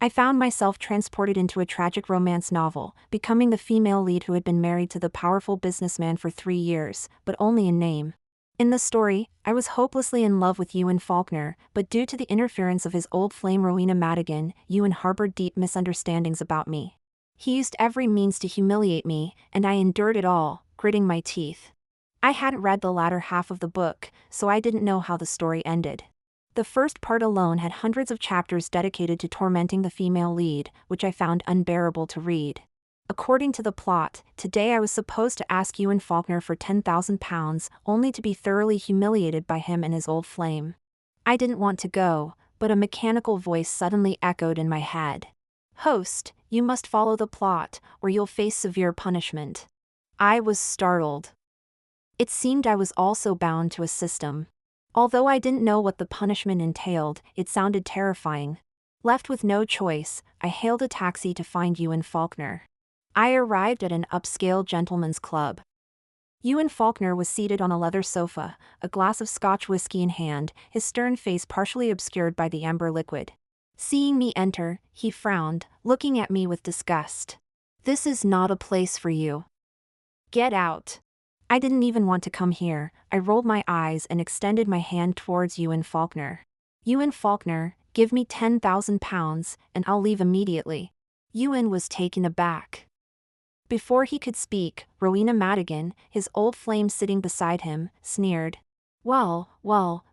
I found myself transported into a tragic romance novel, becoming the female lead who had been married to the powerful businessman for 3 years, but only in name. In the story, I was hopelessly in love with Ewan Faulkner, but due to the interference of his old flame Rowena Madigan, Ewan harbored deep misunderstandings about me. He used every means to humiliate me, and I endured it all, gritting my teeth. I hadn't read the latter half of the book, so I didn't know how the story ended. The first part alone had hundreds of chapters dedicated to tormenting the female lead, which I found unbearable to read. According to the plot, today I was supposed to ask Ewan Faulkner for £10,000, only to be thoroughly humiliated by him and his old flame. I didn't want to go, but a mechanical voice suddenly echoed in my head. "Host, you must follow the plot, or you'll face severe punishment." I was startled. It seemed I was also bound to a system. Although I didn't know what the punishment entailed, it sounded terrifying. Left with no choice, I hailed a taxi to find Ewan Faulkner. I arrived at an upscale gentleman's club. Ewan Faulkner was seated on a leather sofa, a glass of Scotch whiskey in hand, his stern face partially obscured by the amber liquid. Seeing me enter, he frowned, looking at me with disgust. "This is not a place for you. Get out." I didn't even want to come here. I rolled my eyes and extended my hand towards Ewan Faulkner. "Ewan Faulkner, give me £10,000, and I'll leave immediately." Ewan was taken aback. Before he could speak, Rowena Madigan, his old flame sitting beside him, sneered. Well,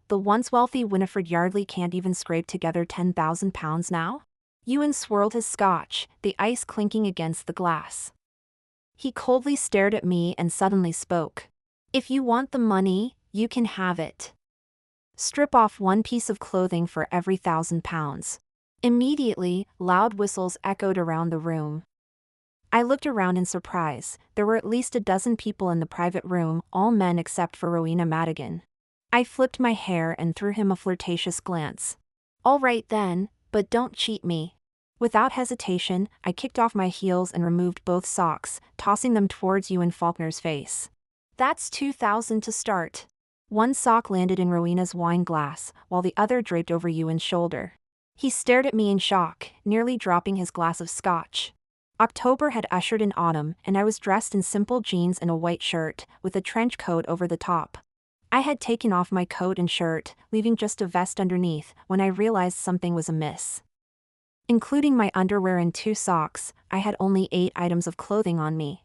the once wealthy Winifred Yardley can't even scrape together £10,000 now?" Ewan swirled his scotch, the ice clinking against the glass. He coldly stared at me and suddenly spoke. "If you want the money, you can have it. Strip off one piece of clothing for every £1,000. Immediately, loud whistles echoed around the room. I looked around in surprise. There were at least a dozen people in the private room, all men except for Rowena Madigan. I flipped my hair and threw him a flirtatious glance. "All right then, but don't cheat me." Without hesitation, I kicked off my heels and removed both socks, tossing them towards Ewan Faulkner's face. "That's 2,000 to start." One sock landed in Rowena's wine glass, while the other draped over Ewan's shoulder. He stared at me in shock, nearly dropping his glass of scotch. October had ushered in autumn, and I was dressed in simple jeans and a white shirt, with a trench coat over the top. I had taken off my coat and shirt, leaving just a vest underneath, when I realized something was amiss. Including my underwear and 2 socks, I had only 8 items of clothing on me.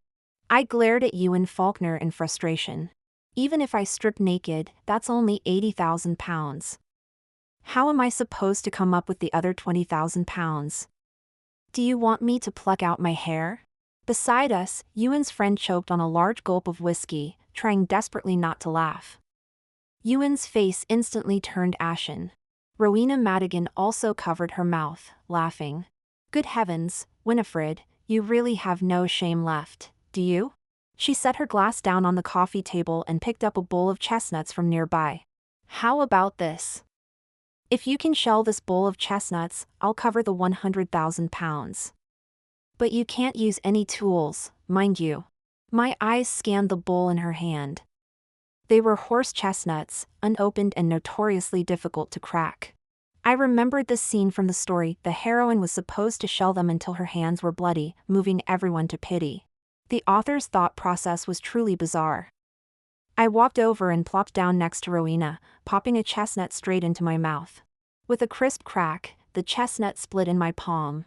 I glared at Ewan Faulkner in frustration. Even if I stripped naked, that's only £80,000. How am I supposed to come up with the other £20,000? "Do you want me to pluck out my hair?" Beside us, Ewan's friend choked on a large gulp of whiskey, trying desperately not to laugh. Ewan's face instantly turned ashen. Rowena Madigan also covered her mouth, laughing. "Good heavens, Winifred, you really have no shame left, do you?" She set her glass down on the coffee table and picked up a bowl of chestnuts from nearby. "How about this? If you can shell this bowl of chestnuts, I'll cover the £100,000. But you can't use any tools, mind you." My eyes scanned the bowl in her hand. They were horse chestnuts, unopened and notoriously difficult to crack. I remembered this scene from the story. The heroine was supposed to shell them until her hands were bloody, moving everyone to pity. The author's thought process was truly bizarre. I walked over and plopped down next to Rowena, popping a chestnut straight into my mouth. With a crisp crack, the chestnut split in my palm.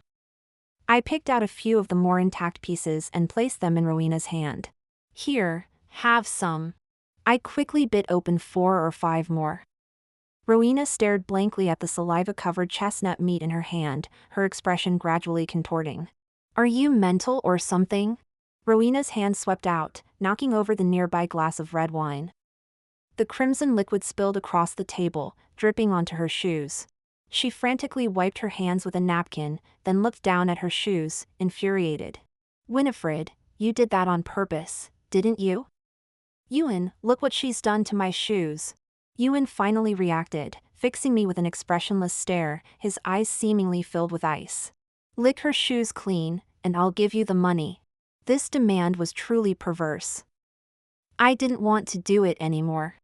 I picked out a few of the more intact pieces and placed them in Rowena's hand. "Here, have some." I quickly bit open 4 or 5 more. Rowena stared blankly at the saliva-covered chestnut meat in her hand, her expression gradually contorting. "Are you mental or something?" Rowena's hand swept out, knocking over the nearby glass of red wine. The crimson liquid spilled across the table, dripping onto her shoes. She frantically wiped her hands with a napkin, then looked down at her shoes, infuriated. "Winifred, you did that on purpose, didn't you?" "Ewan, look what she's done to my shoes." Ewan finally reacted, fixing me with an expressionless stare, his eyes seemingly filled with ice. "Lick her shoes clean, and I'll give you the money." This demand was truly perverse. I didn't want to do it anymore.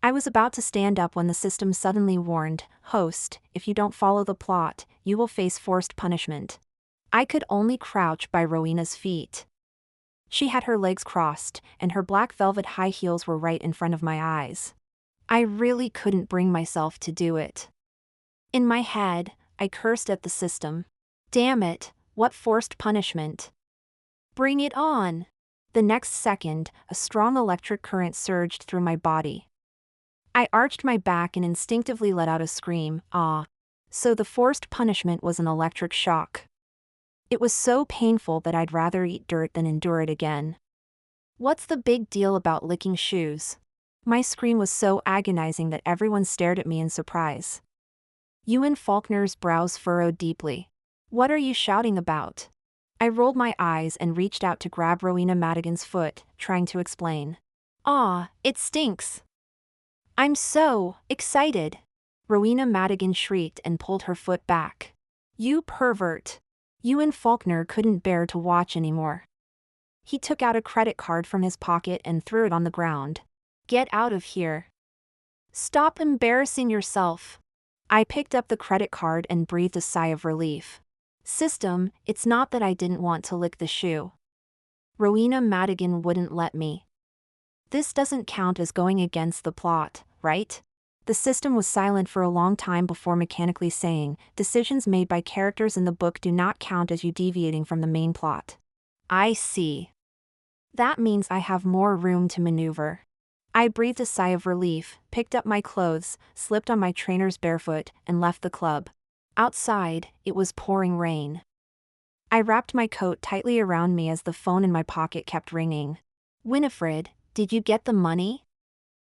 I was about to stand up when the system suddenly warned, "Host, if you don't follow the plot, you will face forced punishment." I could only crouch by Rowena's feet. She had her legs crossed, and her black velvet high heels were right in front of my eyes. I really couldn't bring myself to do it. In my head, I cursed at the system. Damn it, what forced punishment. Bring it on. The next second, a strong electric current surged through my body. I arched my back and instinctively let out a scream, "Ah." So the forced punishment was an electric shock. It was so painful that I'd rather eat dirt than endure it again. What's the big deal about licking shoes? My scream was so agonizing that everyone stared at me in surprise. Ewan Faulkner's brows furrowed deeply. What are you shouting about? I rolled my eyes and reached out to grab Rowena Madigan's foot, trying to explain. "Ah, it stinks. I'm so excited." Rowena Madigan shrieked and pulled her foot back. "You pervert." Ewan Faulkner couldn't bear to watch anymore. He took out a credit card from his pocket and threw it on the ground. "Get out of here. Stop embarrassing yourself." I picked up the credit card and breathed a sigh of relief. System, it's not that I didn't want to lick the shoe. Rowena Madigan wouldn't let me. This doesn't count as going against the plot, right? The system was silent for a long time before mechanically saying, "Decisions made by characters in the book do not count as you deviating from the main plot." I see. That means I have more room to maneuver. I breathed a sigh of relief, picked up my clothes, slipped on my trainers barefoot, and left the club. Outside, it was pouring rain. I wrapped my coat tightly around me as the phone in my pocket kept ringing. "Winifred, did you get the money?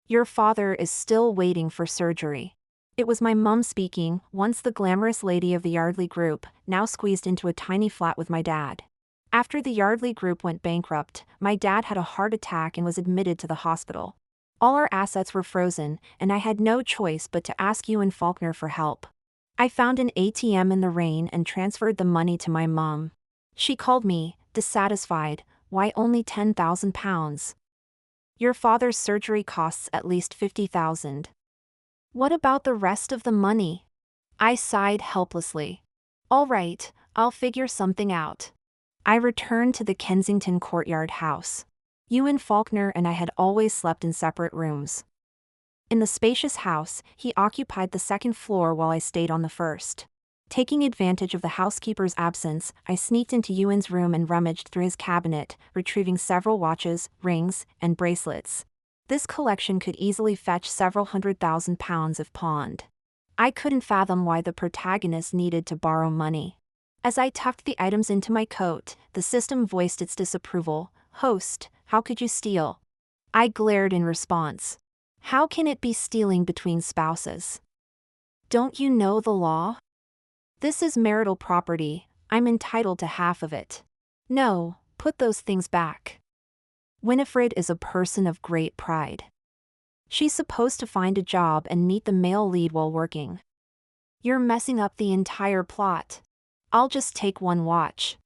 Your father is still waiting for surgery." It was my mum speaking, once the glamorous lady of the Yardley Group, now squeezed into a tiny flat with my dad. After the Yardley Group went bankrupt, my dad had a heart attack and was admitted to the hospital. All our assets were frozen, and I had no choice but to ask Ewan Faulkner for help. I found an ATM in the rain and transferred the money to my mum. She called me, dissatisfied. "Why only £10,000? Your father's surgery costs at least $50,000. What about the rest of the money?" I sighed helplessly. "All right, I'll figure something out." I returned to the Kensington Courtyard house. Ewan Faulkner and I had always slept in separate rooms. In the spacious house, he occupied the second floor while I stayed on the first. Taking advantage of the housekeeper's absence, I sneaked into Ewan's room and rummaged through his cabinet, retrieving several watches, rings, and bracelets. This collection could easily fetch several £100,000 if pawned. I couldn't fathom why the protagonist needed to borrow money. As I tucked the items into my coat, the system voiced its disapproval. "Host, how could you steal?" I glared in response. "How can it be stealing between spouses? Don't you know the law? This is marital property, I'm entitled to half of it." "No, put those things back. Winifred is a person of great pride. She's supposed to find a job and meet the male lead while working. You're messing up the entire plot. I'll just take one watch.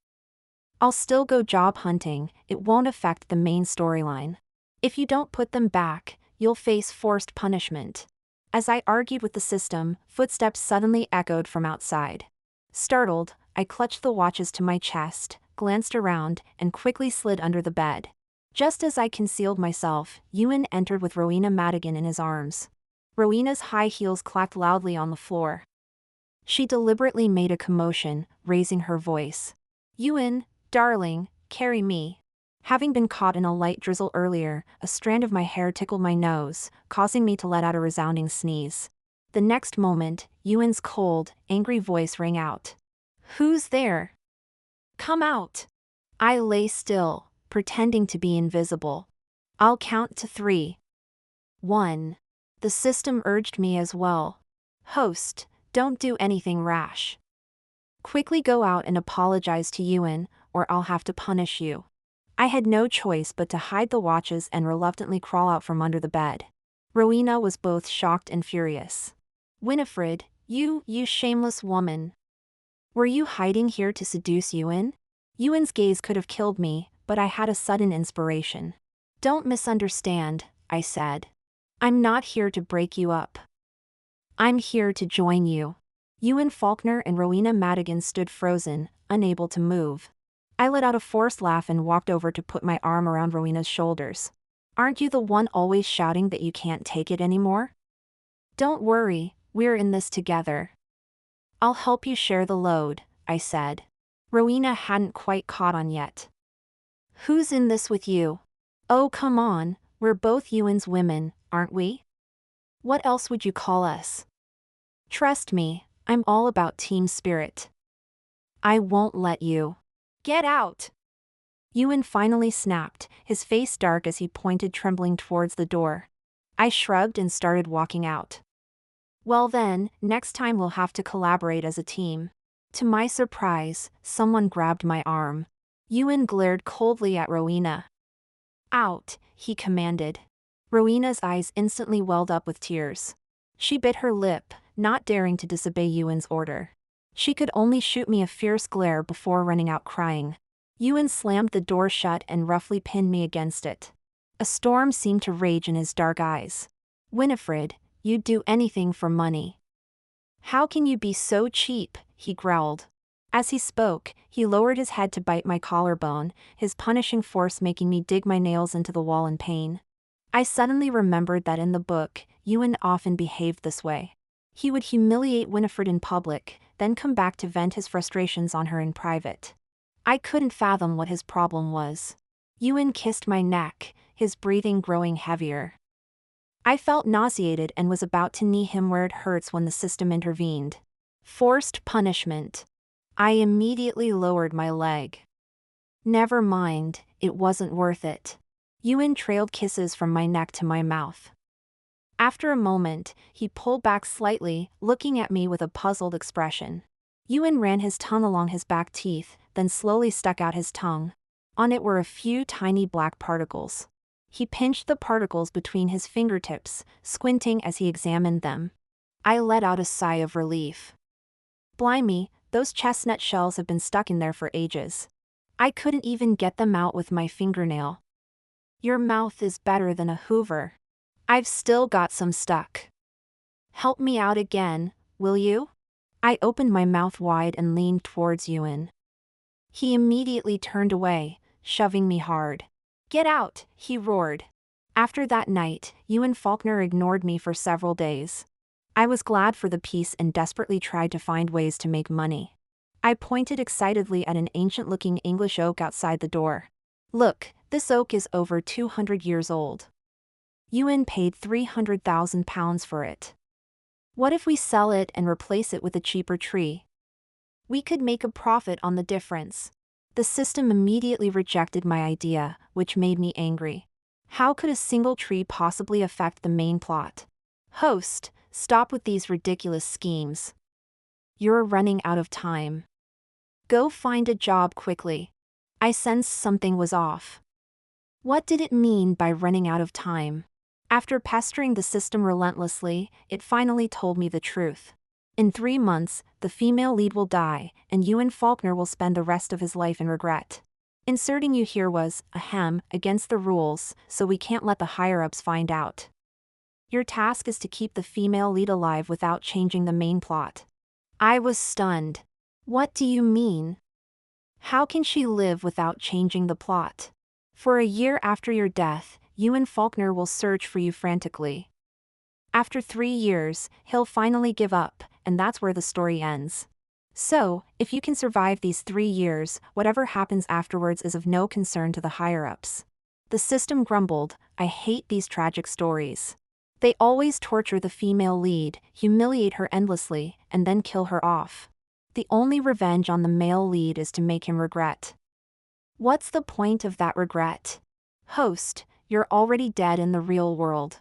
I'll still go job hunting, it won't affect the main storyline. If you don't put them back, you'll face forced punishment." As I argued with the system, footsteps suddenly echoed from outside. Startled, I clutched the watches to my chest, glanced around, and quickly slid under the bed. Just as I concealed myself, Ewan entered with Rowena Madigan in his arms. Rowena's high heels clacked loudly on the floor. She deliberately made a commotion, raising her voice. "Ewan, darling, carry me." Having been caught in a light drizzle earlier, a strand of my hair tickled my nose, causing me to let out a resounding sneeze. The next moment, Ewan's cold, angry voice rang out. "Who's there? Come out." I lay still, pretending to be invisible. "I'll count to 3. 1. The system urged me as well. "Host, don't do anything rash. Quickly go out and apologize to Ewan, or I'll have to punish you." I had no choice but to hide the watches and reluctantly crawl out from under the bed. Rowena was both shocked and furious. "Winifred, you shameless woman. Were you hiding here to seduce Ewan?" Ewan's gaze could have killed me, but I had a sudden inspiration. "Don't misunderstand," I said. I'm not here to break you up. I'm here to join you. Ewan Faulkner and Rowena Madigan stood frozen, unable to move. I let out a forced laugh and walked over to put my arm around Rowena's shoulders. Aren't you the one always shouting that you can't take it anymore? Don't worry, we're in this together. I'll help you share the load, I said. Rowena hadn't quite caught on yet. Who's in this with you? Oh, come on, we're both Ewan's women, aren't we? What else would you call us? Trust me, I'm all about team spirit. I won't let you. Get out! Ewan finally snapped, his face dark as he pointed trembling towards the door. I shrugged and started walking out. Well then, next time we'll have to collaborate as a team. To my surprise, someone grabbed my arm. Ewan glared coldly at Rowena. Out, he commanded. Rowena's eyes instantly welled up with tears. She bit her lip, not daring to disobey Ewan's order. She could only shoot me a fierce glare before running out crying. Ewan slammed the door shut and roughly pinned me against it. A storm seemed to rage in his dark eyes. Winifred, you'd do anything for money. How can you be so cheap? He growled. As he spoke, he lowered his head to bite my collarbone, his punishing force making me dig my nails into the wall in pain. I suddenly remembered that in the book, Ewan often behaved this way. He would humiliate Winifred in public, then come back to vent his frustrations on her in private. I couldn't fathom what his problem was. Ewan kissed my neck, his breathing growing heavier. I felt nauseated and was about to knee him where it hurts when the system intervened. Forced punishment. I immediately lowered my leg. Never mind, it wasn't worth it. Ewan trailed kisses from my neck to my mouth. After a moment, he pulled back slightly, looking at me with a puzzled expression. Ewan ran his tongue along his back teeth, then slowly stuck out his tongue. On it were a few tiny black particles. He pinched the particles between his fingertips, squinting as he examined them. I let out a sigh of relief. Blimey, those chestnut shells have been stuck in there for ages. I couldn't even get them out with my fingernail. Your mouth is better than a Hoover. I've still got some stuck. Help me out again, will you? I opened my mouth wide and leaned towards Ewan. He immediately turned away, shoving me hard. Get out, he roared. After that night, Ewan Faulkner ignored me for several days. I was glad for the peace and desperately tried to find ways to make money. I pointed excitedly at an ancient-looking English oak outside the door. Look, this oak is over 200 years old. Ewan paid £300,000 for it. What if we sell it and replace it with a cheaper tree? We could make a profit on the difference. The system immediately rejected my idea, which made me angry. How could a single tree possibly affect the main plot? Host, stop with these ridiculous schemes. You're running out of time. Go find a job quickly. I sensed something was off. What did it mean by running out of time? After pestering the system relentlessly, it finally told me the truth. In 3 months, the female lead will die, and Ewan Faulkner will spend the rest of his life in regret. Inserting you here was, ahem, against the rules, so we can't let the higher-ups find out. Your task is to keep the female lead alive without changing the main plot. I was stunned. What do you mean? How can she live without changing the plot? For a year after your death, Ewan Faulkner will search for you frantically. After 3 years, he'll finally give up, and that's where the story ends. So, if you can survive these 3 years, whatever happens afterwards is of no concern to the higher-ups. The system grumbled, I hate these tragic stories. They always torture the female lead, humiliate her endlessly, and then kill her off. The only revenge on the male lead is to make him regret. What's the point of that regret? Host, you're already dead in the real world.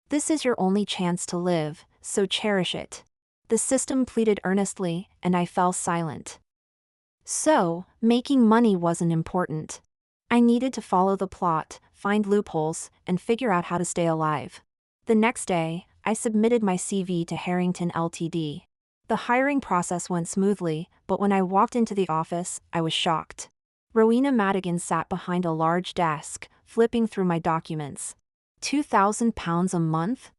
This is your only chance to live, so cherish it. The system pleaded earnestly, and I fell silent. So, making money wasn't important. I needed to follow the plot, find loopholes, and figure out how to stay alive. The next day, I submitted my CV to Harrington Ltd. The hiring process went smoothly, but when I walked into the office, I was shocked. Rowena Madigan sat behind a large desk, flipping through my documents. £2,000 a month?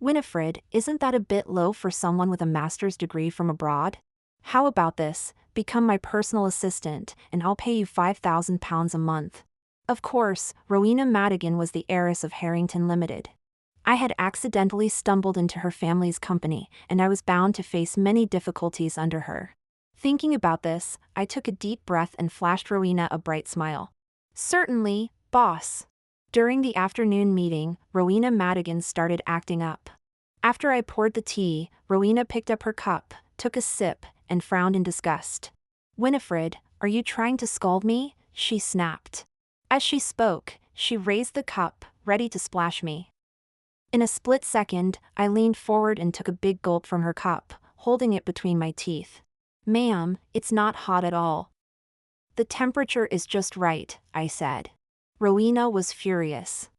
Winifred, isn't that a bit low for someone with a master's degree from abroad? How about this? Become my personal assistant, and I'll pay you £5,000 a month. Of course, Rowena Madigan was the heiress of Harrington Limited. I had accidentally stumbled into her family's company, and I was bound to face many difficulties under her. Thinking about this, I took a deep breath and flashed Rowena a bright smile. Certainly, boss. During the afternoon meeting, Rowena Madigan started acting up. After I poured the tea, Rowena picked up her cup, took a sip, and frowned in disgust. Winifred, are you trying to scold me? She snapped. As she spoke, she raised the cup, ready to splash me. In a split second, I leaned forward and took a big gulp from her cup, holding it between my teeth. Ma'am, it's not hot at all. The temperature is just right, I said. Rowena was furious.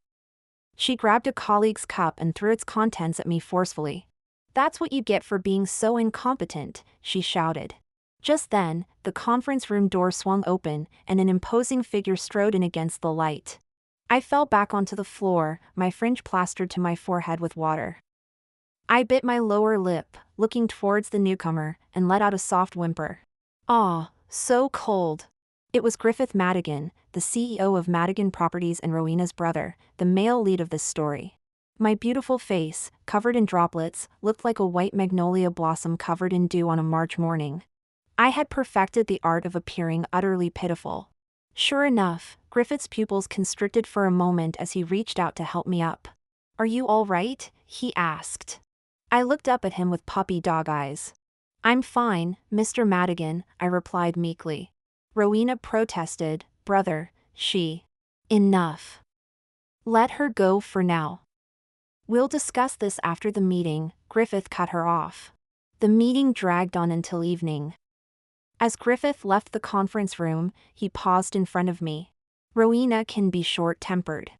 She grabbed a colleague's cup and threw its contents at me forcefully. That's what you get for being so incompetent, she shouted. Just then, the conference room door swung open, and an imposing figure strode in against the light. I fell back onto the floor, my fringe plastered to my forehead with water. I bit my lower lip, looking towards the newcomer, and let out a soft whimper. Aw, so cold. It was Griffith Madigan, the CEO of Madigan Properties and Rowena's brother, the male lead of this story. My beautiful face, covered in droplets, looked like a white magnolia blossom covered in dew on a March morning. I had perfected the art of appearing utterly pitiful. Sure enough, Griffith's pupils constricted for a moment as he reached out to help me up. Are you all right? He asked. I looked up at him with puppy dog eyes. I'm fine, Mr. Madigan, I replied meekly. Rowena protested, brother, she. Enough. Let her go for now. We'll discuss this after the meeting, Griffith cut her off. The meeting dragged on until evening. As Griffith left the conference room, he paused in front of me. Rowena can be short-tempered.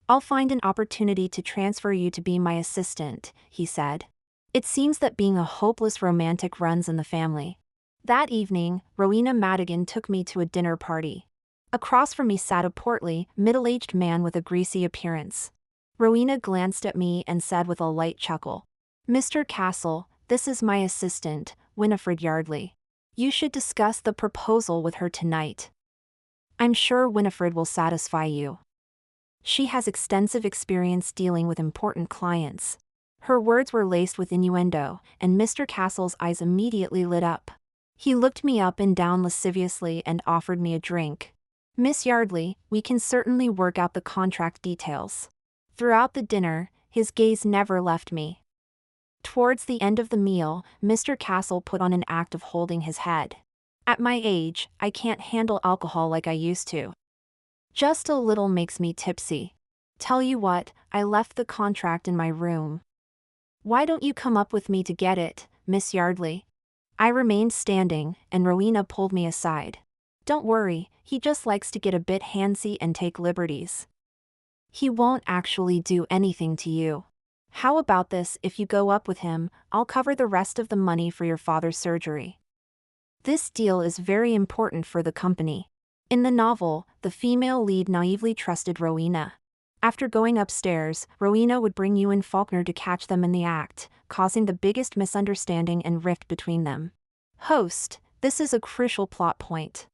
I'll find an opportunity to transfer you to be my assistant, he said. It seems that being a hopeless romantic runs in the family. That evening, Rowena Madigan took me to a dinner party. Across from me sat a portly, middle-aged man with a greasy appearance. Rowena glanced at me and said with a light chuckle, Mr. Castle, this is my assistant, Winifred Yardley. You should discuss the proposal with her tonight. I'm sure Winifred will satisfy you. She has extensive experience dealing with important clients. Her words were laced with innuendo, and Mr. Castle's eyes immediately lit up. He looked me up and down lasciviously and offered me a drink. Miss Yardley, we can certainly work out the contract details. Throughout the dinner, his gaze never left me. Towards the end of the meal, Mr. Castle put on an act of holding his head. At my age, I can't handle alcohol like I used to. Just a little makes me tipsy. Tell you what, I left the contract in my room. Why don't you come up with me to get it, Miss Yardley? I remained standing, and Rowena pulled me aside. Don't worry, he just likes to get a bit handsy and take liberties. He won't actually do anything to you. How about this? If you go up with him, I'll cover the rest of the money for your father's surgery. This deal is very important for the company. In the novel, the female lead naively trusted Rowena. After going upstairs, Rowena would bring Ewan Faulkner to catch them in the act, causing the biggest misunderstanding and rift between them. Host, this is a crucial plot point.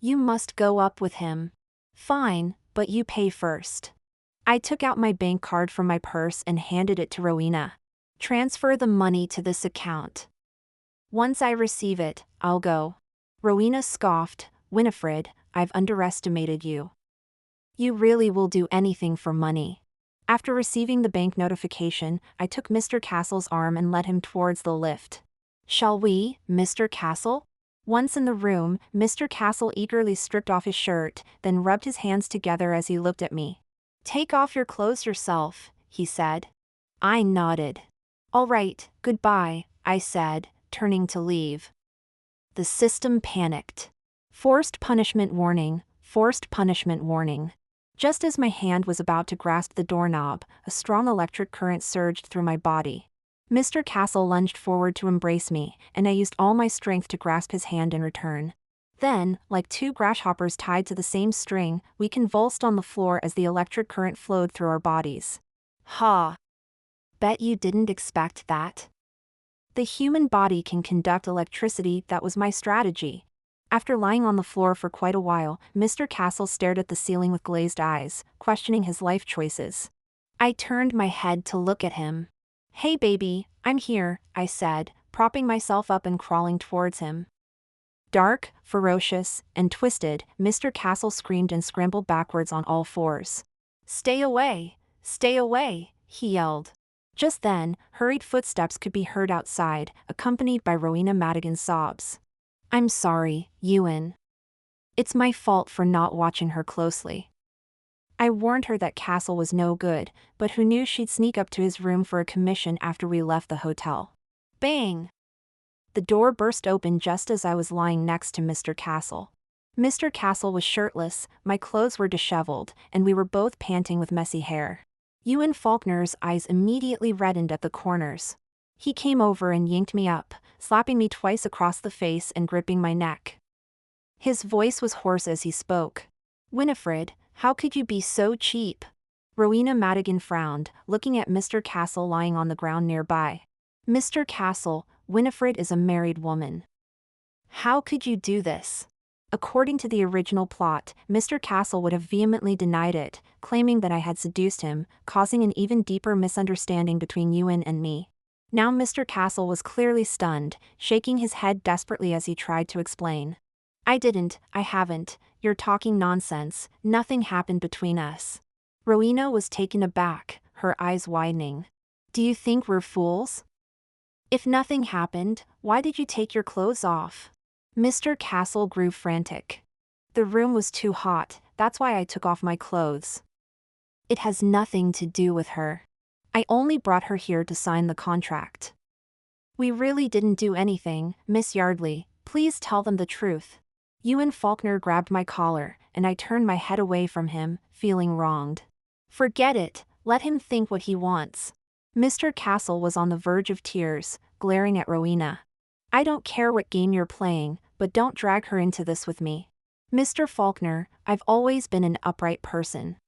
You must go up with him. Fine, but you pay first. I took out my bank card from my purse and handed it to Rowena. Transfer the money to this account. Once I receive it, I'll go. Rowena scoffed, Winifred, I've underestimated you. You really will do anything for money. After receiving the bank notification, I took Mr. Castle's arm and led him towards the lift. Shall we, Mr. Castle? Once in the room, Mr. Castle eagerly stripped off his shirt, then rubbed his hands together as he looked at me. Take off your clothes yourself, he said. I nodded. All right, goodbye, I said, turning to leave. The system panicked. Forced punishment warning, forced punishment warning. Just as my hand was about to grasp the doorknob, a strong electric current surged through my body. Mr. Castle lunged forward to embrace me, and I used all my strength to grasp his hand in return. Then, like two grasshoppers tied to the same string, we convulsed on the floor as the electric current flowed through our bodies. Ha! Bet you didn't expect that. The human body can conduct electricity. That was my strategy. After lying on the floor for quite a while, Mr. Castle stared at the ceiling with glazed eyes, questioning his life choices. I turned my head to look at him. Hey baby, I'm here, I said, propping myself up and crawling towards him. Dark, ferocious, and twisted, Mr. Castle screamed and scrambled backwards on all fours. Stay away! Stay away! He yelled. Just then, hurried footsteps could be heard outside, accompanied by Rowena Madigan's sobs. I'm sorry, Ewan. It's my fault for not watching her closely. I warned her that Castle was no good, but who knew she'd sneak up to his room for a commission after we left the hotel. Bang! The door burst open just as I was lying next to Mr. Castle. Mr. Castle was shirtless, my clothes were disheveled, and we were both panting with messy hair. Ewan Faulkner's eyes immediately reddened at the corners. He came over and yanked me up, slapping me twice across the face and gripping my neck. His voice was hoarse as he spoke. Winifred, how could you be so cheap? Rowena Madigan frowned, looking at Mr. Castle lying on the ground nearby. Mr. Castle, Winifred is a married woman. How could you do this? According to the original plot, Mr. Castle would have vehemently denied it, claiming that I had seduced him, causing an even deeper misunderstanding between Ewan and me. Now Mr. Castle was clearly stunned, shaking his head desperately as he tried to explain. I haven't, you're talking nonsense, nothing happened between us. Rowena was taken aback, her eyes widening. Do you think we're fools? If nothing happened, why did you take your clothes off? Mr. Castle grew frantic. The room was too hot, that's why I took off my clothes. It has nothing to do with her. I only brought her here to sign the contract. We really didn't do anything, Miss Yardley, please tell them the truth. Ewan Faulkner grabbed my collar, and I turned my head away from him, feeling wronged. Forget it, let him think what he wants. Mr. Castle was on the verge of tears, glaring at Rowena. I don't care what game you're playing, but don't drag her into this with me. Mr. Faulkner, I've always been an upright person.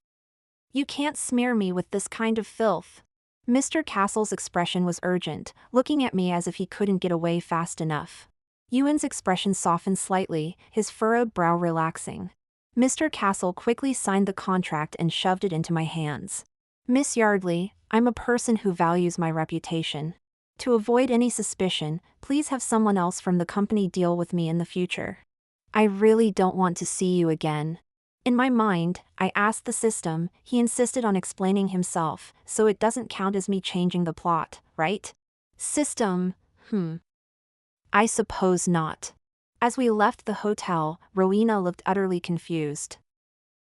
You can't smear me with this kind of filth. Mr. Castle's expression was urgent, looking at me as if he couldn't get away fast enough. Ewan's expression softened slightly, his furrowed brow relaxing. Mr. Castle quickly signed the contract and shoved it into my hands. Miss Yardley, I'm a person who values my reputation. To avoid any suspicion, please have someone else from the company deal with me in the future. I really don't want to see you again. In my mind, I asked the system, he insisted on explaining himself, so it doesn't count as me changing the plot, right? System, I suppose not. As we left the hotel, Rowena looked utterly confused.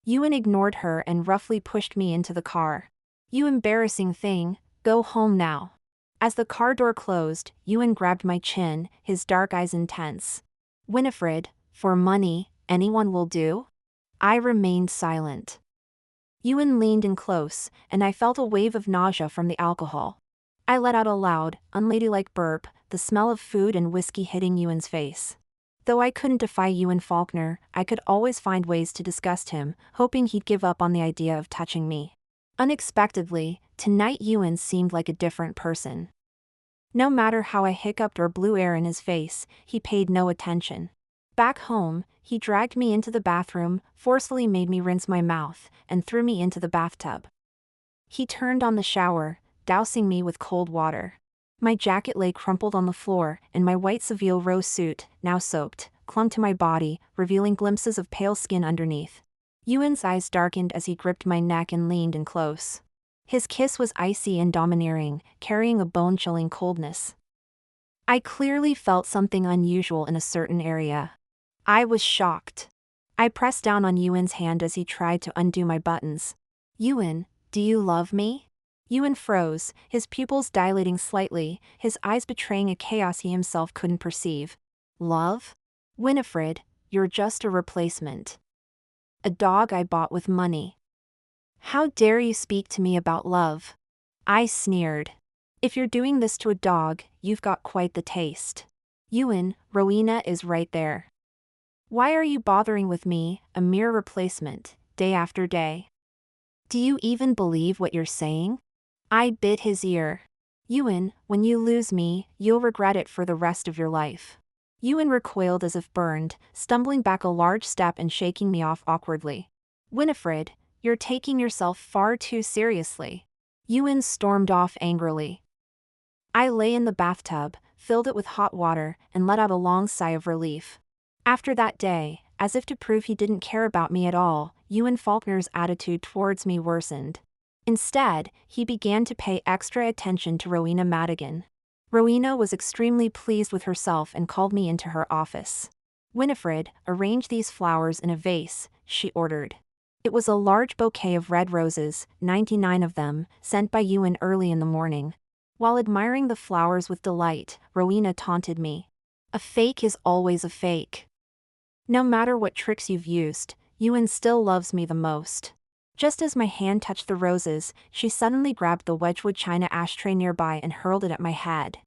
Ewan ignored her and roughly pushed me into the car. You embarrassing thing, go home now. As the car door closed, Ewan grabbed my chin, his dark eyes intense. Winifred, for money, anyone will do? I remained silent. Ewan leaned in close, and I felt a wave of nausea from the alcohol. I let out a loud, unladylike burp, the smell of food and whiskey hitting Ewan's face. Though I couldn't defy Ewan Faulkner, I could always find ways to disgust him, hoping he'd give up on the idea of touching me. Unexpectedly, tonight Ewan seemed like a different person. No matter how I hiccuped or blew air in his face, he paid no attention. Back home, he dragged me into the bathroom, forcefully made me rinse my mouth, and threw me into the bathtub. He turned on the shower, dousing me with cold water. My jacket lay crumpled on the floor, and my white Seville rose suit, now soaked, clung to my body, revealing glimpses of pale skin underneath. Ewan's eyes darkened as he gripped my neck and leaned in close. His kiss was icy and domineering, carrying a bone-chilling coldness. I clearly felt something unusual in a certain area. I was shocked. I pressed down on Ewan's hand as he tried to undo my buttons. Ewan, do you love me? Ewan froze, his pupils dilating slightly, his eyes betraying a chaos he himself couldn't perceive. Love? Winifred, you're just a replacement. A dog I bought with money. How dare you speak to me about love? I sneered. If you're doing this to a dog, you've got quite the taste. Ewan, Rowena is right there. Why are you bothering with me, a mere replacement, day after day? Do you even believe what you're saying? I bit his ear. Ewan, when you lose me, you'll regret it for the rest of your life. Ewan recoiled as if burned, stumbling back a large step and shaking me off awkwardly. Winifred, you're taking yourself far too seriously. Ewan stormed off angrily. I lay in the bathtub, filled it with hot water, and let out a long sigh of relief. After that day, as if to prove he didn't care about me at all, Ewan Faulkner's attitude towards me worsened. Instead, he began to pay extra attention to Rowena Madigan. Rowena was extremely pleased with herself and called me into her office. Winifred, arrange these flowers in a vase, she ordered. It was a large bouquet of red roses, 99 of them, sent by Ewan early in the morning. While admiring the flowers with delight, Rowena taunted me. A fake is always a fake. No matter what tricks you've used, Ewan still loves me the most. Just as my hand touched the roses, she suddenly grabbed the Wedgwood china ashtray nearby and hurled it at my head.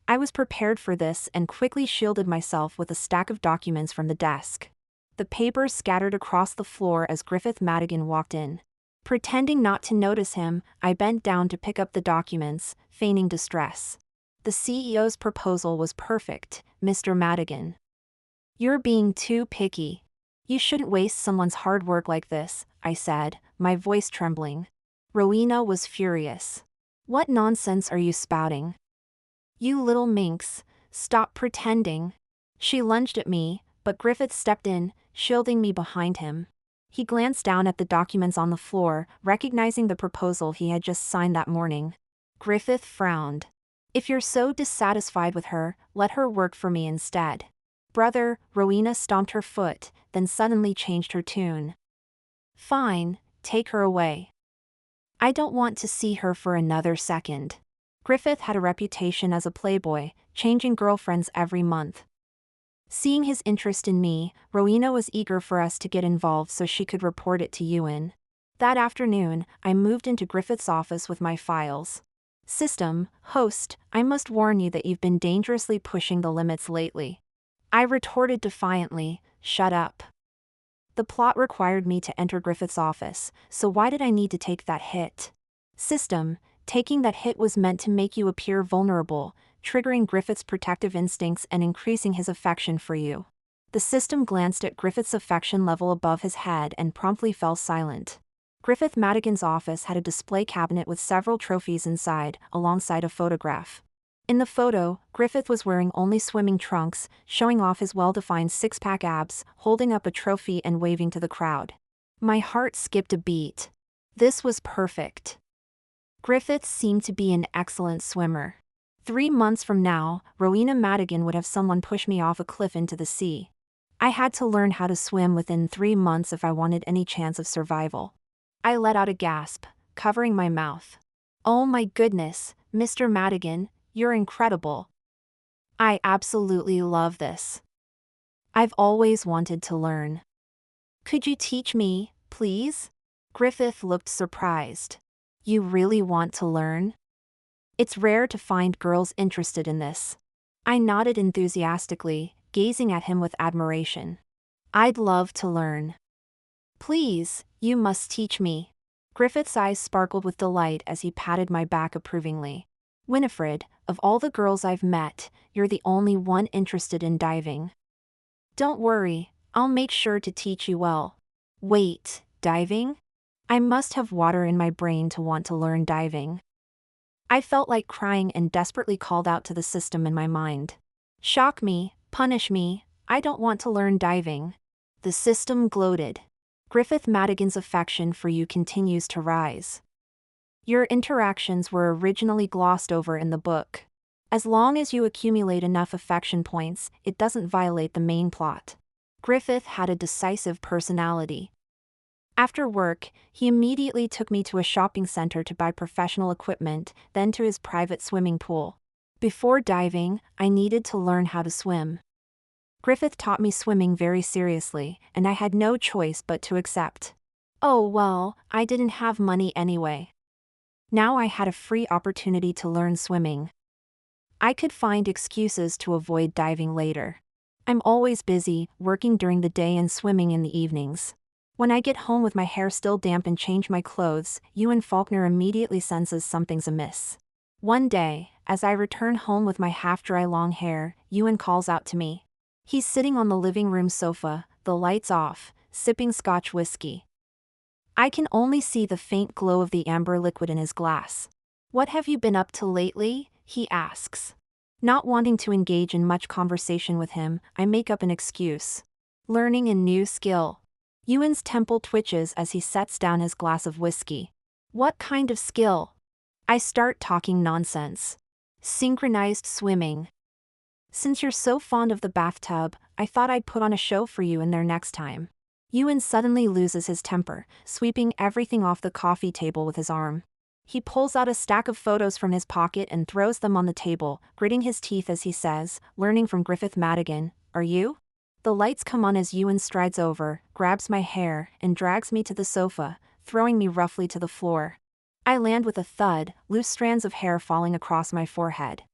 I was prepared for this and quickly shielded myself with a stack of documents from the desk. The papers scattered across the floor as Griffith Madigan walked in. Pretending not to notice him, I bent down to pick up the documents, feigning distress. The CEO's proposal was perfect, Mr. Madigan. You're being too picky. You shouldn't waste someone's hard work like this, I said, my voice trembling. Rowena was furious. What nonsense are you spouting? You little minx, stop pretending. She lunged at me, but Griffith stepped in, shielding me behind him. He glanced down at the documents on the floor, recognizing the proposal he had just signed that morning. Griffith frowned. If you're so dissatisfied with her, let her work for me instead. Brother, Rowena stomped her foot, then suddenly changed her tune. Fine, take her away. I don't want to see her for another second. Griffith had a reputation as a playboy, changing girlfriends every month. Seeing his interest in me, Rowena was eager for us to get involved so she could report it to Ewan. That afternoon, I moved into Griffith's office with my files. System, host, I must warn you that you've been dangerously pushing the limits lately. I retorted defiantly, shut up. The plot required me to enter Griffith's office, so why did I need to take that hit? System, taking that hit was meant to make you appear vulnerable, triggering Griffith's protective instincts and increasing his affection for you. The system glanced at Griffith's affection level above his head and promptly fell silent. Griffith Madigan's office had a display cabinet with several trophies inside, alongside a photograph. In the photo, Griffith was wearing only swimming trunks, showing off his well-defined six-pack abs, holding up a trophy and waving to the crowd. My heart skipped a beat. This was perfect. Griffith seemed to be an excellent swimmer. 3 months from now, Rowena Madigan would have someone push me off a cliff into the sea. I had to learn how to swim within 3 months if I wanted any chance of survival. I let out a gasp, covering my mouth. Oh my goodness, Mr. Madigan, you're incredible. I absolutely love this. I've always wanted to learn. Could you teach me, please? Griffith looked surprised. You really want to learn? It's rare to find girls interested in this. I nodded enthusiastically, gazing at him with admiration. I'd love to learn. Please, you must teach me. Griffith's eyes sparkled with delight as he patted my back approvingly. Winifred, of all the girls I've met, you're the only one interested in diving. Don't worry, I'll make sure to teach you well. Wait, diving? I must have water in my brain to want to learn diving. I felt like crying and desperately called out to the system in my mind. Shock me, punish me, I don't want to learn diving. The system gloated. Griffith Madigan's affection for you continues to rise. Your interactions were originally glossed over in the book. As long as you accumulate enough affection points, it doesn't violate the main plot. Griffith had a decisive personality. After work, he immediately took me to a shopping center to buy professional equipment, then to his private swimming pool. Before diving, I needed to learn how to swim. Griffith taught me swimming very seriously, and I had no choice but to accept. Oh well, I didn't have money anyway. Now I had a free opportunity to learn swimming. I could find excuses to avoid diving later. I'm always busy, working during the day and swimming in the evenings. When I get home with my hair still damp and change my clothes, Ewan Faulkner immediately senses something's amiss. One day, as I return home with my half-dry long hair, Ewan calls out to me. He's sitting on the living room sofa, the lights off, sipping Scotch whiskey. I can only see the faint glow of the amber liquid in his glass. "What have you been up to lately?" he asks. Not wanting to engage in much conversation with him, I make up an excuse. "Learning a new skill." Ewan's temple twitches as he sets down his glass of whiskey. "What kind of skill?" I start talking nonsense. "Synchronized swimming. Since you're so fond of the bathtub, I thought I'd put on a show for you in there next time." Ewan suddenly loses his temper, sweeping everything off the coffee table with his arm. He pulls out a stack of photos from his pocket and throws them on the table, gritting his teeth as he says, learning from Griffith Madigan, "Are you?" The lights come on as Ewan strides over, grabs my hair, and drags me to the sofa, throwing me roughly to the floor. I land with a thud, loose strands of hair falling across my forehead.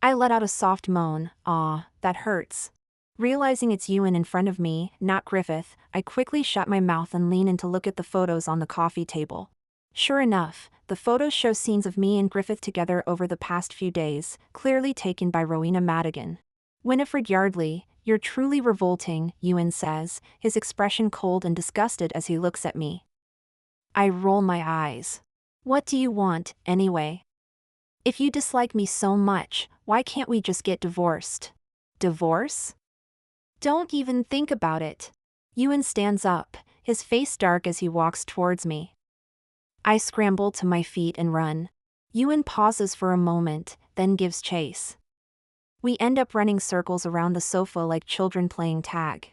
I let out a soft moan. "Aw, that hurts." Realizing it's Ewan in front of me, not Griffith, I quickly shut my mouth and lean in to look at the photos on the coffee table. Sure enough, the photos show scenes of me and Griffith together over the past few days, clearly taken by Rowena Madigan. "Winifred Yardley, you're truly revolting," Ewan says, his expression cold and disgusted as he looks at me. I roll my eyes. "What do you want, anyway? If you dislike me so much, why can't we just get divorced?" "Divorce? Don't even think about it." Ewan stands up, his face dark as he walks towards me. I scramble to my feet and run. Ewan pauses for a moment, then gives chase. We end up running circles around the sofa like children playing tag.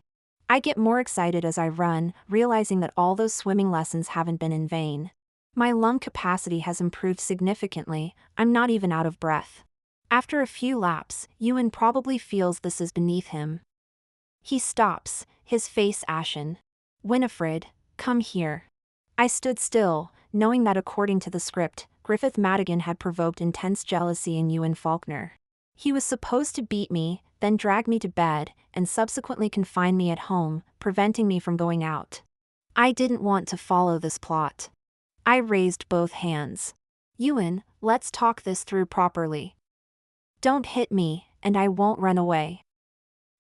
I get more excited as I run, realizing that all those swimming lessons haven't been in vain. My lung capacity has improved significantly, I'm not even out of breath. After a few laps, Ewan probably feels this is beneath him. He stops, his face ashen. "Winifred, come here." I stood still, knowing that according to the script, Griffith Madigan had provoked intense jealousy in Ewan Faulkner. He was supposed to beat me, then drag me to bed, and subsequently confine me at home, preventing me from going out. I didn't want to follow this plot. I raised both hands. "Ewan, let's talk this through properly. Don't hit me, and I won't run away.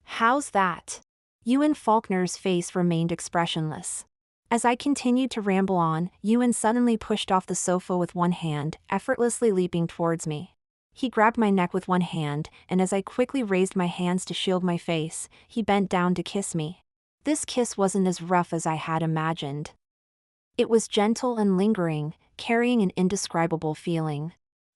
How's that?" Ewan Faulkner's face remained expressionless. As I continued to ramble on, Ewan suddenly pushed off the sofa with one hand, effortlessly leaping towards me. He grabbed my neck with one hand, and as I quickly raised my hands to shield my face, he bent down to kiss me. This kiss wasn't as rough as I had imagined. It was gentle and lingering, carrying an indescribable feeling.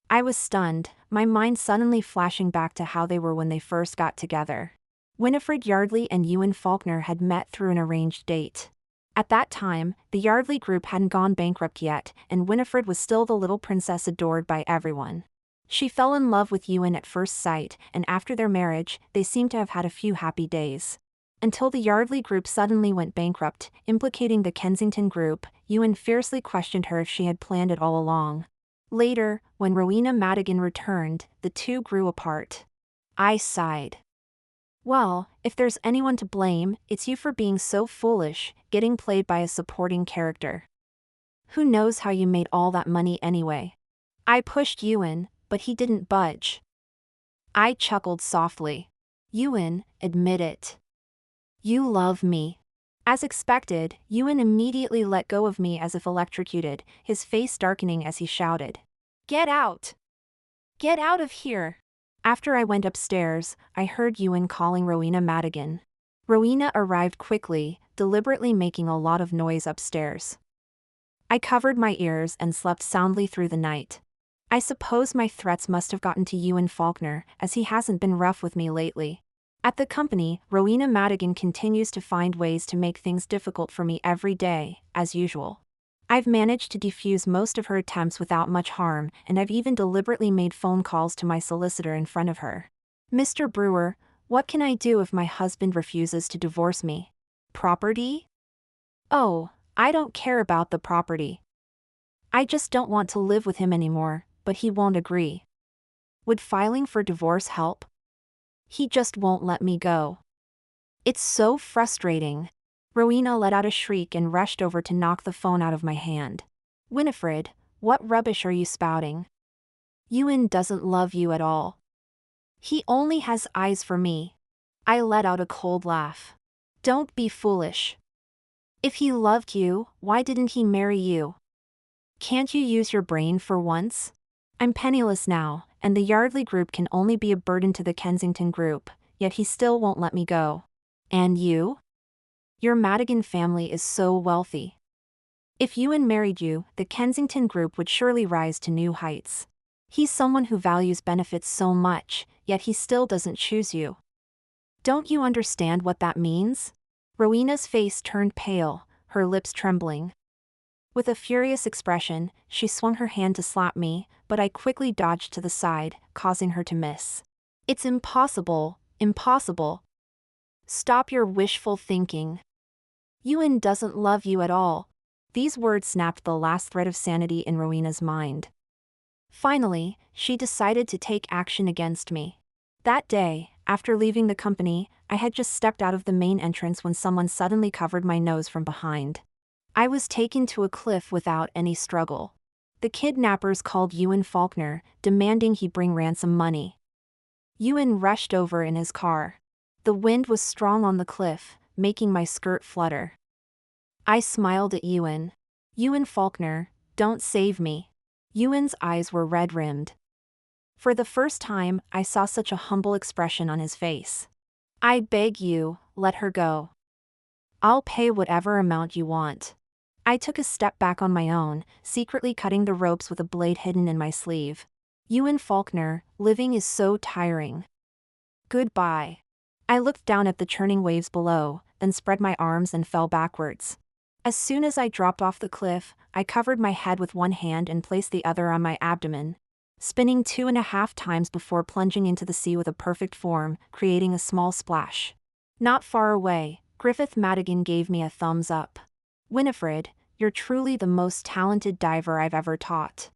I was stunned, my mind suddenly flashing back to how they were when they first got together. Winifred Yardley and Ewan Faulkner had met through an arranged date. At that time, the Yardley group hadn't gone bankrupt yet, and Winifred was still the little princess adored by everyone. She fell in love with Ewan at first sight, and after their marriage, they seemed to have had a few happy days. Until the Yardley group suddenly went bankrupt, implicating the Kensington group. Ewan fiercely questioned her if she had planned it all along. Later, when Rowena Madigan returned, the two grew apart. I sighed. "Well, if there's anyone to blame, it's you for being so foolish, getting played by a supporting character. Who knows how you made all that money anyway?" I pushed Ewan, but he didn't budge. I chuckled softly. "Ewan, admit it. You love me." As expected, Ewan immediately let go of me as if electrocuted, his face darkening as he shouted, "Get out! Get out of here!" After I went upstairs, I heard Ewan calling Rowena Madigan. Rowena arrived quickly, deliberately making a lot of noise upstairs. I covered my ears and slept soundly through the night. I suppose my threats must have gotten to Ewan Faulkner, as he hasn't been rough with me lately. At the company, Rowena Madigan continues to find ways to make things difficult for me every day, as usual. I've managed to defuse most of her attempts without much harm, and I've even deliberately made phone calls to my solicitor in front of her. "Mr. Brewer, what can I do if my husband refuses to divorce me? Property? Oh, I don't care about the property. I just don't want to live with him anymore, but he won't agree. Would filing for divorce help? He just won't let me go." It's so frustrating. Rowena let out a shriek and rushed over to knock the phone out of my hand. Winifred, what rubbish are you spouting? Ewan doesn't love you at all. He only has eyes for me. I let out a cold laugh. Don't be foolish. If he loved you, why didn't he marry you? Can't you use your brain for once? I'm penniless now, and the Yardley group can only be a burden to the Kensington group, yet he still won't let me go. And you? Your Madigan family is so wealthy. If Ewan married you, the Kensington group would surely rise to new heights. He's someone who values benefits so much, yet he still doesn't choose you. Don't you understand what that means? Rowena's face turned pale, her lips trembling. With a furious expression, she swung her hand to slap me, but I quickly dodged to the side, causing her to miss. It's impossible, impossible. Stop your wishful thinking. Ewan doesn't love you at all. These words snapped the last thread of sanity in Rowena's mind. Finally, she decided to take action against me. That day, after leaving the company, I had just stepped out of the main entrance when someone suddenly covered my nose from behind. I was taken to a cliff without any struggle. The kidnappers called Ewan Faulkner, demanding he bring ransom money. Ewan rushed over in his car. The wind was strong on the cliff, making my skirt flutter. I smiled at Ewan. Ewan Faulkner, don't save me. Ewan's eyes were red-rimmed. For the first time, I saw such a humble expression on his face. I beg you, let her go. I'll pay whatever amount you want. I took a step back on my own, secretly cutting the ropes with a blade hidden in my sleeve. Ewan Faulkner, living is so tiring. Goodbye. I looked down at the churning waves below, then spread my arms and fell backwards. As soon as I dropped off the cliff, I covered my head with one hand and placed the other on my abdomen, spinning 2.5 times before plunging into the sea with a perfect form, creating a small splash. Not far away, Griffith Madigan gave me a thumbs up. Winifred, you're truly the most talented diver I've ever taught.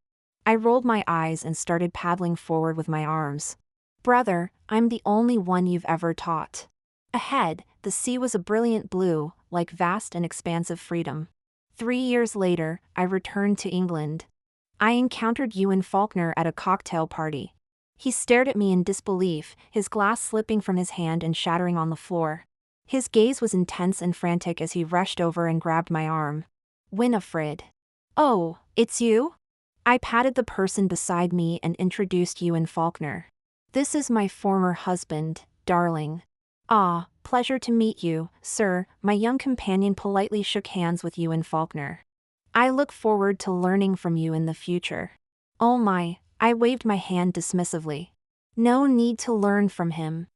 I rolled my eyes and started paddling forward with my arms. Brother, I'm the only one you've ever taught. Ahead, the sea was a brilliant blue, like vast and expansive freedom. 3 years later, I returned to England. I encountered Ewan Faulkner at a cocktail party. He stared at me in disbelief, his glass slipping from his hand and shattering on the floor. His gaze was intense and frantic as he rushed over and grabbed my arm. Winifred. Oh, it's you? I patted the person beside me and introduced Ewan Faulkner. This is my former husband, darling. Ah, pleasure to meet you, sir. My young companion politely shook hands with Ewan Faulkner. I look forward to learning from you in the future. Oh my, I waved my hand dismissively. No need to learn from him.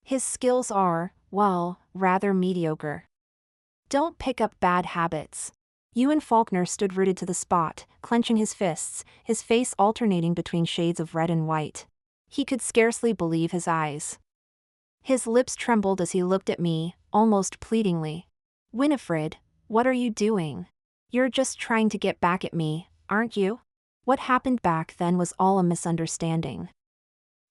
His skills are, well, rather mediocre. Don't pick up bad habits. Ewan Faulkner stood rooted to the spot, clenching his fists, his face alternating between shades of red and white. He could scarcely believe his eyes. His lips trembled as he looked at me, almost pleadingly. Winifred, what are you doing? You're just trying to get back at me, aren't you? What happened back then was all a misunderstanding.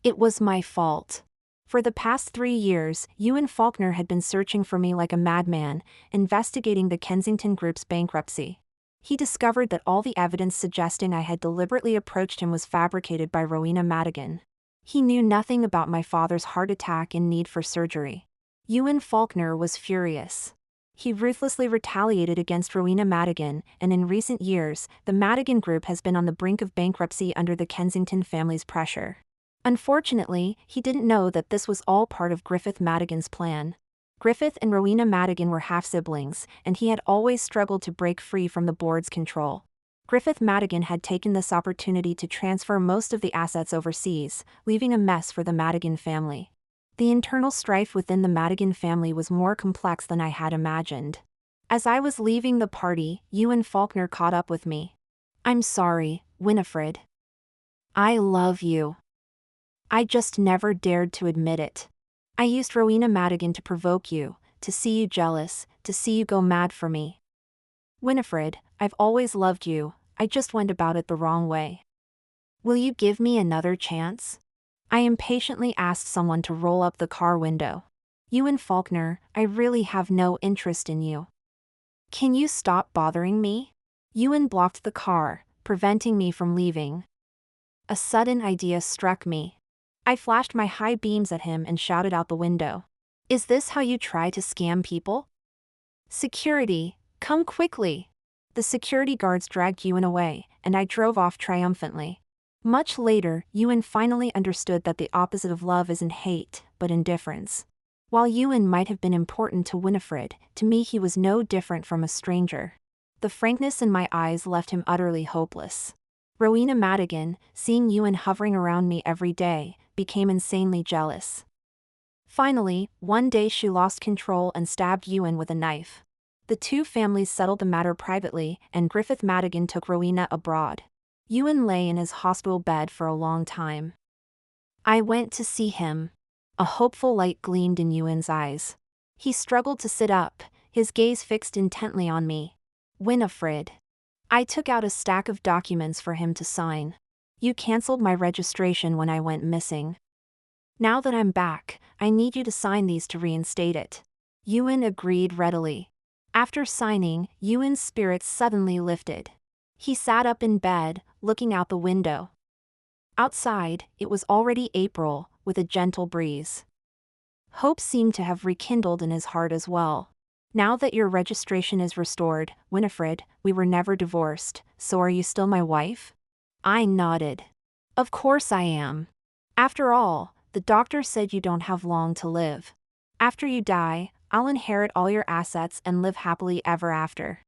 It was my fault. For the past 3 years, Ewan Faulkner had been searching for me like a madman, investigating the Kensington Group's bankruptcy. He discovered that all the evidence suggesting I had deliberately approached him was fabricated by Rowena Madigan. He knew nothing about my father's heart attack and need for surgery. Ewan Faulkner was furious. He ruthlessly retaliated against Rowena Madigan, and in recent years, the Madigan Group has been on the brink of bankruptcy under the Kensington family's pressure. Unfortunately, he didn't know that this was all part of Griffith Madigan's plan. Griffith and Rowena Madigan were half-siblings, and he had always struggled to break free from the board's control. Griffith Madigan had taken this opportunity to transfer most of the assets overseas, leaving a mess for the Madigan family. The internal strife within the Madigan family was more complex than I had imagined. As I was leaving the party, Ewan Faulkner caught up with me. I'm sorry, Winifred. I love you. I just never dared to admit it. I used Rowena Madigan to provoke you, to see you jealous, to see you go mad for me. Winifred, I've always loved you, I just went about it the wrong way. Will you give me another chance? I impatiently asked someone to roll up the car window. Ewan Faulkner, I really have no interest in you. Can you stop bothering me? Ewan blocked the car, preventing me from leaving. A sudden idea struck me. I flashed my high beams at him and shouted out the window. Is this how you try to scam people? Security, come quickly. The security guards dragged Ewan away, and I drove off triumphantly. Much later, Ewan finally understood that the opposite of love isn't hate, but indifference. While Ewan might have been important to Winifred, to me he was no different from a stranger. The frankness in my eyes left him utterly hopeless. Rowena Madigan, seeing Ewan hovering around me every day, became insanely jealous. Finally, one day she lost control and stabbed Ewan with a knife. The two families settled the matter privately, and Griffith Madigan took Rowena abroad. Ewan lay in his hospital bed for a long time. I went to see him. A hopeful light gleamed in Ewan's eyes. He struggled to sit up, his gaze fixed intently on me. Winifred. I took out a stack of documents for him to sign. You canceled my registration when I went missing. Now that I'm back, I need you to sign these to reinstate it. Ewan agreed readily. After signing, Ewan's spirits suddenly lifted. He sat up in bed, looking out the window. Outside, it was already April, with a gentle breeze. Hope seemed to have rekindled in his heart as well. Now that your registration is restored, Winifred, we were never divorced, so are you still my wife? I nodded. Of course I am. After all, the doctor said you don't have long to live. After you die, I'll inherit all your assets and live happily ever after.